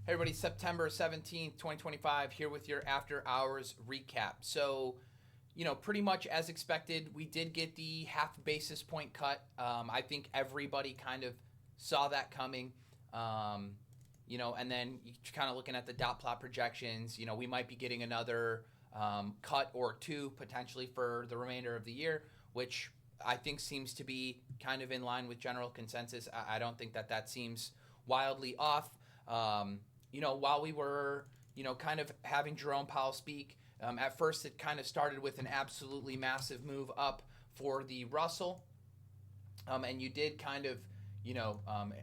Hey everybody, September 17th, 2025, here with your after hours recap. So, pretty much as expected, we did get the half basis point cut. I think everybody kind of saw that coming. And then you kind of looking at the dot plot projections, we might be getting another cut or two potentially for the remainder of the year, which I think seems to be kind of in line with general consensus. I don't think that seems wildly off. While we were, kind of having Jerome Powell speak, at first it kind of started with an absolutely massive move up for the Russell. And you did kind of,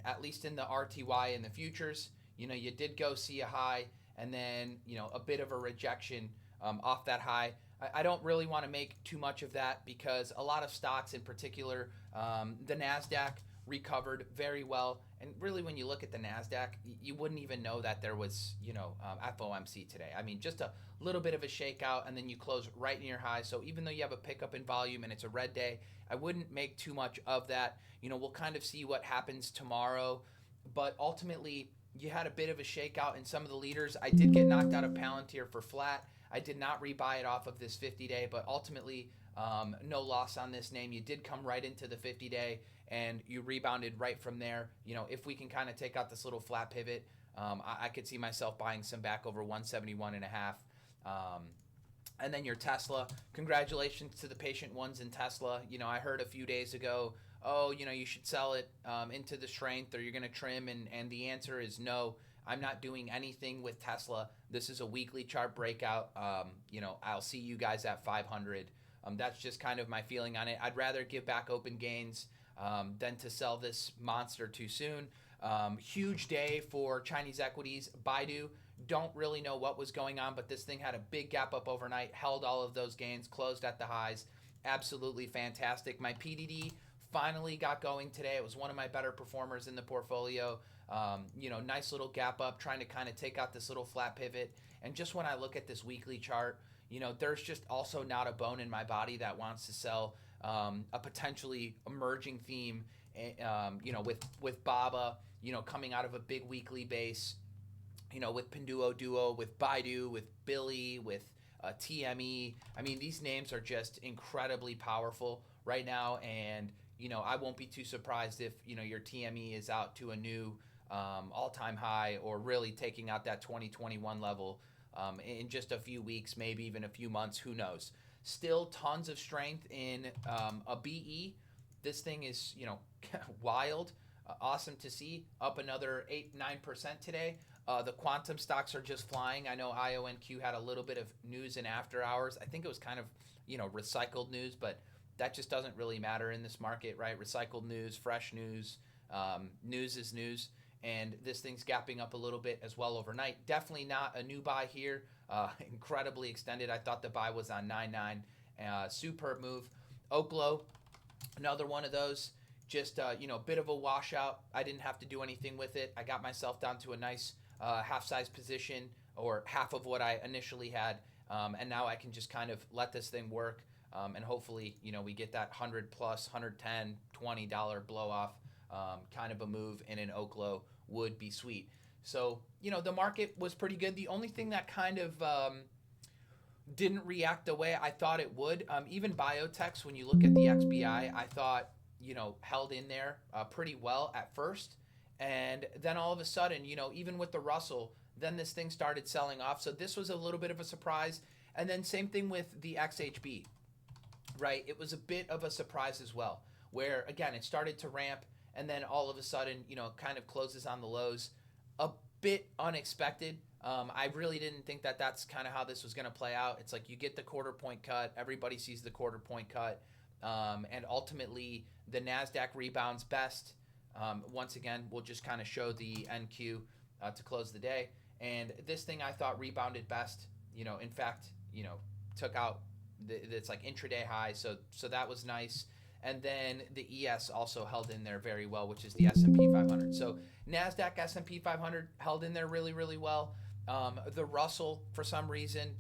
at least in the RTY and the futures, you did go see a high and then, a bit of a rejection off that high. I don't really want to make too much of that because a lot of stocks, in particular, the NASDAQ recovered very well. And really, when you look at the NASDAQ, you wouldn't even know that there was, FOMC today. I mean, just a little bit of a shakeout, and then you close right in your high. So even though you have a pickup in volume and it's a red day, I wouldn't make too much of that. We'll kind of see what happens tomorrow. But ultimately, you had a bit of a shakeout in some of the leaders. I did get knocked out of Palantir for flat. I did not rebuy it off of this 50-day, but ultimately, no loss on this name. You did come right into the 50-day, and you rebounded right from there. If we can kind of take out this little flat pivot, I could see myself buying some back over 171.5. And then your Tesla, congratulations to the patient ones in Tesla. I heard a few days ago, you should sell it into the strength or you're going to trim. And the answer is no. I'm not doing anything with Tesla. This is a weekly chart breakout. I'll see you guys at 500. That's just kind of my feeling on it. I'd rather give back open gains than to sell this monster too soon. Huge day for Chinese equities. Baidu, don't really know what was going on, but this thing had a big gap up overnight, held all of those gains, closed at the highs. Absolutely fantastic. My PDD finally got going today. It was one of my better performers in the portfolio. Nice little gap up, trying to kind of take out this little flat pivot. And just when I look at this weekly chart, there's just also not a bone in my body that wants to sell a potentially emerging theme, with Baba, coming out of a big weekly base, with Pinduoduo, with Baidu, with Billy, with TME. I mean, these names are just incredibly powerful right now, and I won't be too surprised if your TME is out to a new all-time high or really taking out that 2021 level in just a few weeks, maybe even a few months. Who knows? Still tons of strength in a BE. This thing is, wild. Awesome to see. Up another 8-9% today. The quantum stocks are just flying. I know IONQ had a little bit of news in after hours. I think it was kind of, recycled news, but that just doesn't really matter in this market, right? Recycled news, fresh news. News is news. And this thing's gapping up a little bit as well overnight. Definitely not a new buy here. Incredibly extended. I thought the buy was on 9.9. Superb move. Oklo, another one of those. Just, a bit of a washout. I didn't have to do anything with it. I got myself down to a nice half-size position, or half of what I initially had. And now I can just kind of let this thing work. And hopefully, we get that 100 plus, 110, $20 blow off. Kind of a move in an Oklo would be sweet. So, the market was pretty good. The only thing that kind of didn't react the way I thought it would, even biotechs, when you look at the XBI, I thought, held in there pretty well at first. And then all of a sudden, even with the Russell, then this thing started selling off. So this was a little bit of a surprise. And then same thing with the XHB, right? It was a bit of a surprise as well, where, again, it started to ramp. And then all of a sudden, kind of closes on the lows. A bit unexpected. I really didn't think that that's kind of how this was going to play out. It's like you get the quarter point cut. Everybody sees the quarter point cut. And ultimately, the NASDAQ rebounds best. Once again, we'll just kind of show the NQ to close the day. And this thing I thought rebounded best. In fact, took out it's like intraday high. So that was nice. And then the ES also held in there very well, which is the S&P 500. So NASDAQ, S&P 500 held in there really, really well. The Russell, for some reason,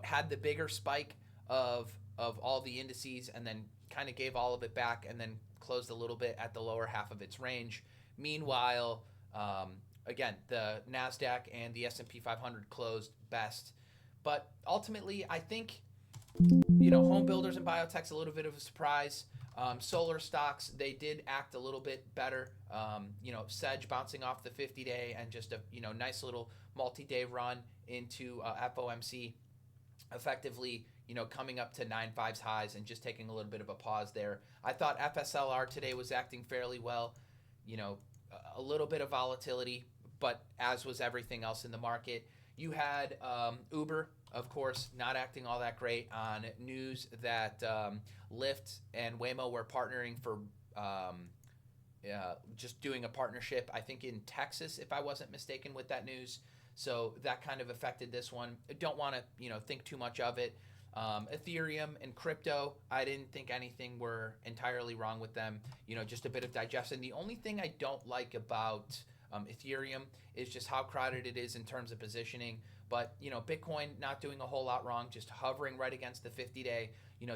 had the bigger spike of all the indices and then kind of gave all of it back and then closed a little bit at the lower half of its range. Meanwhile, again, the NASDAQ and the S&P 500 closed best. But ultimately, I think, home builders and biotech's a little bit of a surprise. Solar stocks, they did act a little bit better. Sedge bouncing off the 50-day and just a nice little multi-day run into FOMC, effectively coming up to 9.5s highs and just taking a little bit of a pause there. I thought FSLR today was acting fairly well. A little bit of volatility, but as was everything else in the market. You had Uber, of course, not acting all that great on news that Lyft and Waymo were partnering for just doing a partnership, I think in Texas, if I wasn't mistaken with that news. So that kind of affected this one. I don't want to think too much of it. Ethereum and crypto, I didn't think anything were entirely wrong with them. Just a bit of digestion. The only thing I don't like about Ethereum is just how crowded it is in terms of positioning. But Bitcoin not doing a whole lot wrong, just hovering right against the 50-day.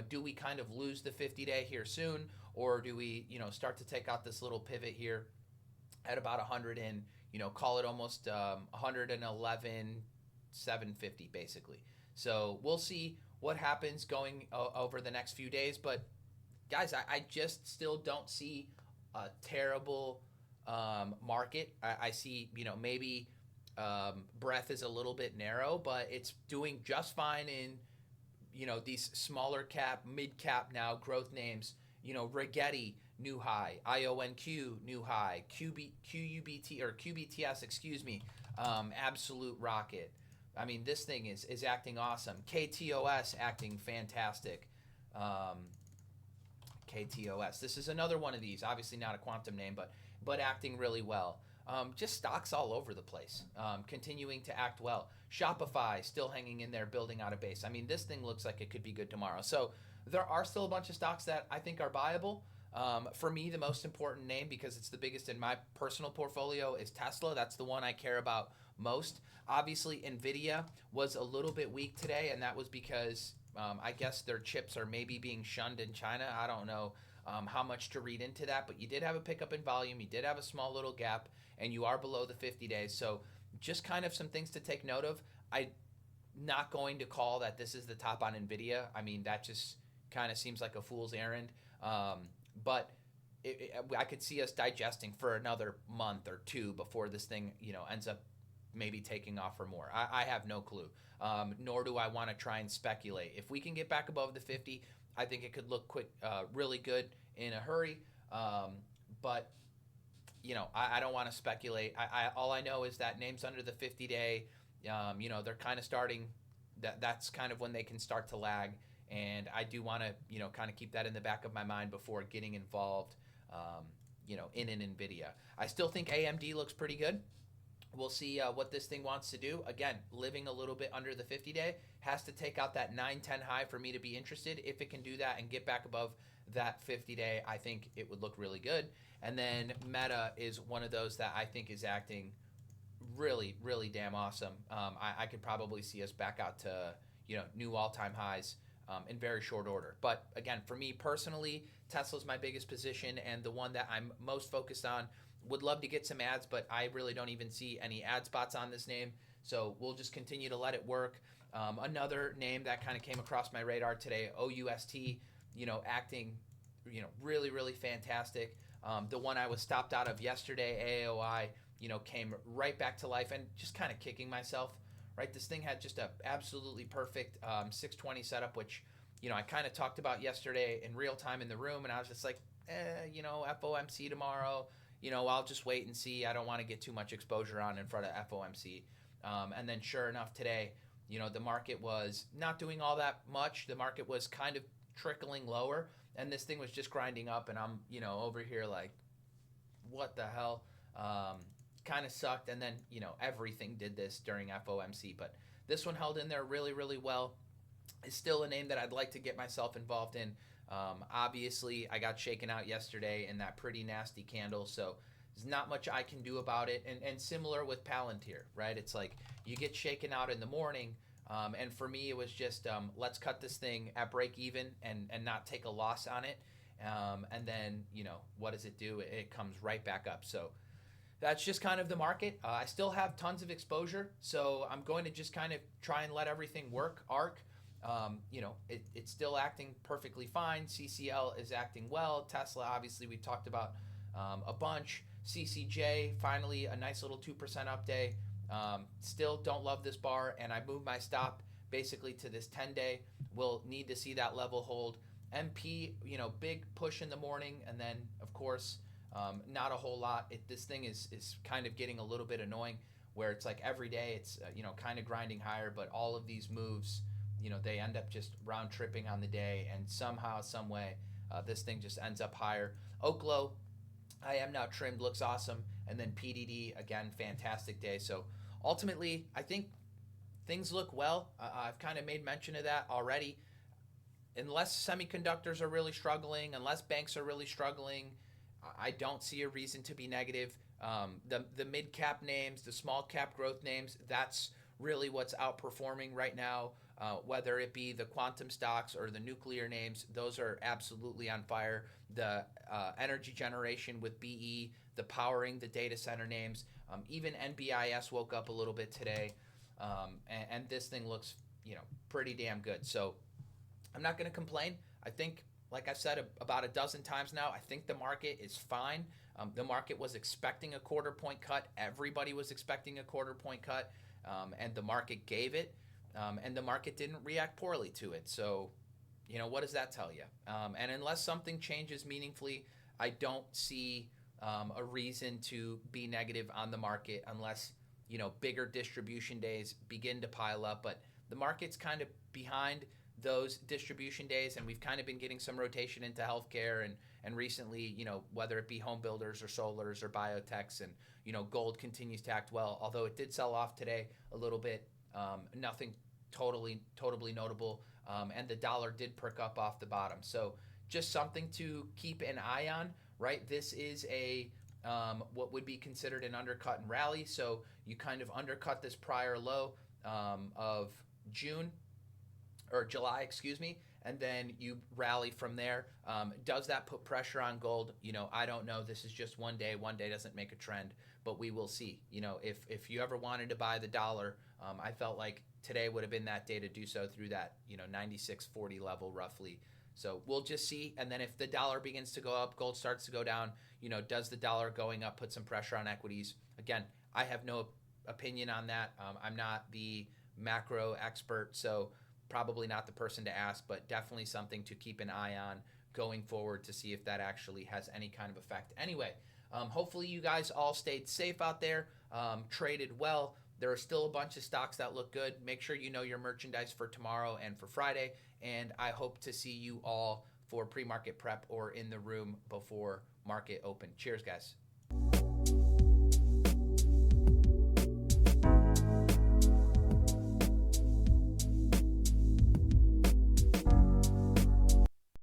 Do we kind of lose the 50-day here soon, or do we start to take out this little pivot here at about 100 and call it almost 111,750 basically. So we'll see what happens going over the next few days. But guys, I just still don't see a terrible market. I see maybe breadth is a little bit narrow, but it's doing just fine in these smaller cap, mid cap now growth names. Rigetti new high, IONQ new high, QBTS, excuse me, absolute rocket. I mean, this thing is acting awesome. KTOS acting fantastic. KTOS. This is another one of these. Obviously not a quantum name, but acting really well. Just stocks all over the place, continuing to act well. Shopify still hanging in there, building out a base. I mean, this thing looks like it could be good tomorrow. So there are still a bunch of stocks that I think are viable. For me, the most important name, because it's the biggest in my personal portfolio, is Tesla. That's the one I care about most. Obviously, Nvidia was a little bit weak today, and that was because I guess their chips are maybe being shunned in China. I don't know how much to read into that, but you did have a pickup in volume. You did have a small little gap, and you are below the 50 days. So just kind of some things to take note of. I'm not going to call that this is the top on Nvidia. I mean, that just kind of seems like a fool's errand. But I could see us digesting for another month or two before this thing, ends up maybe taking off for more. I have no clue, nor do I want to try and speculate. If we can get back above the 50, I think it could look really good in a hurry. But I don't want to speculate. All I know is that names under the 50-day, they're kind of starting. That's kind of when they can start to lag. And I do want to, kind of keep that in the back of my mind before getting involved, in an Nvidia. I still think AMD looks pretty good. We'll see what this thing wants to do. Again, living a little bit under the 50-day, has to take out that 910 high for me to be interested. If it can do that and get back above that 50-day, I think it would look really good. And then Meta is one of those that I think is acting really, really damn awesome. I could probably see us back out to new all-time highs in very short order. But again, for me personally, Tesla's my biggest position and the one that I'm most focused on. Would love to get some ads, but I really don't even see any ad spots on this name. So we'll just continue to let it work. Another name that kind of came across my radar today, OUST, acting, really, really fantastic. The one I was stopped out of yesterday, AAOI, came right back to life and just kind of kicking myself, right? This thing had just a absolutely perfect 620 setup, which, I kind of talked about yesterday in real time in the room. And I was just like, FOMC tomorrow. I'll just wait and see. I don't want to get too much exposure on in front of FOMC. And then sure enough today, the market was not doing all that much. The market was kind of trickling lower and this thing was just grinding up and I'm, over here like, what the hell? Kind of sucked. And then, everything did this during FOMC, but this one held in there really, really well. It's still a name that I'd like to get myself involved in. Obviously, I got shaken out yesterday in that pretty nasty candle, so there's not much I can do about it. And similar with Palantir, right? It's like you get shaken out in the morning, and for me, it was just let's cut this thing at break even and not take a loss on it. And then, what does it do? It comes right back up. So That's just kind of the market. I still have tons of exposure, so I'm going to just kind of try and let everything work. ARC, it's still acting perfectly fine. CCL is acting well. Tesla, obviously, we talked about a bunch. CCJ, finally a nice little 2% up day. Still don't love this bar, and I moved my stop basically to this 10-day. We'll need to see that level hold. MP, big push in the morning, and then, of course, not a whole lot. This thing is kind of getting a little bit annoying, where it's like every day it's kind of grinding higher, but all of these moves, they end up just round tripping on the day, and somehow, some way, this thing just ends up higher. Oklo, I am now trimmed, looks awesome, and then PDD, again, fantastic day. So ultimately, I think things look well. I've kind of made mention of that already. Unless semiconductors are really struggling, unless banks are really struggling, I don't see a reason to be negative. The mid cap names, the small cap growth names, that's really what's outperforming right now. Whether it be the quantum stocks or the nuclear names, those are absolutely on fire. The energy generation with BE, the powering the data center names, even NBIS woke up a little bit today, and this thing looks pretty damn good. So I'm not going to complain. I think, like I've said about a dozen times now, I think the market is fine. The market was expecting a quarter point cut. Everybody was expecting a quarter point cut, and the market gave it, and the market didn't react poorly to it. So, what does that tell you? And unless something changes meaningfully, I don't see a reason to be negative on the market unless, bigger distribution days begin to pile up. But the market's kind of behind those distribution days, and we've kind of been getting some rotation into healthcare and recently, whether it be home builders or solars or biotechs, and gold continues to act well, although it did sell off today a little bit. Nothing totally notable, and the dollar did perk up off the bottom. So just something to keep an eye on, right? This is a what would be considered an undercut and rally. So you kind of undercut this prior low of June or July, excuse me, and then you rally from there. Does that put pressure on gold? I don't know. This is just one day. One day doesn't make a trend, but we will see. If you ever wanted to buy the dollar, I felt like today would have been that day to do so through that 96.40 level roughly. So we'll just see. And then if the dollar begins to go up, gold starts to go down, does the dollar going up put some pressure on equities? Again, I have no opinion on that. I'm not the macro expert, so probably not the person to ask, but definitely something to keep an eye on going forward to see if that actually has any kind of effect. Anyway, hopefully you guys all stayed safe out there, traded well. There are still a bunch of stocks that look good. Make sure you know your merchandise for tomorrow and for Friday, and I hope to see you all for pre-market prep or in the room before market open. Cheers, guys.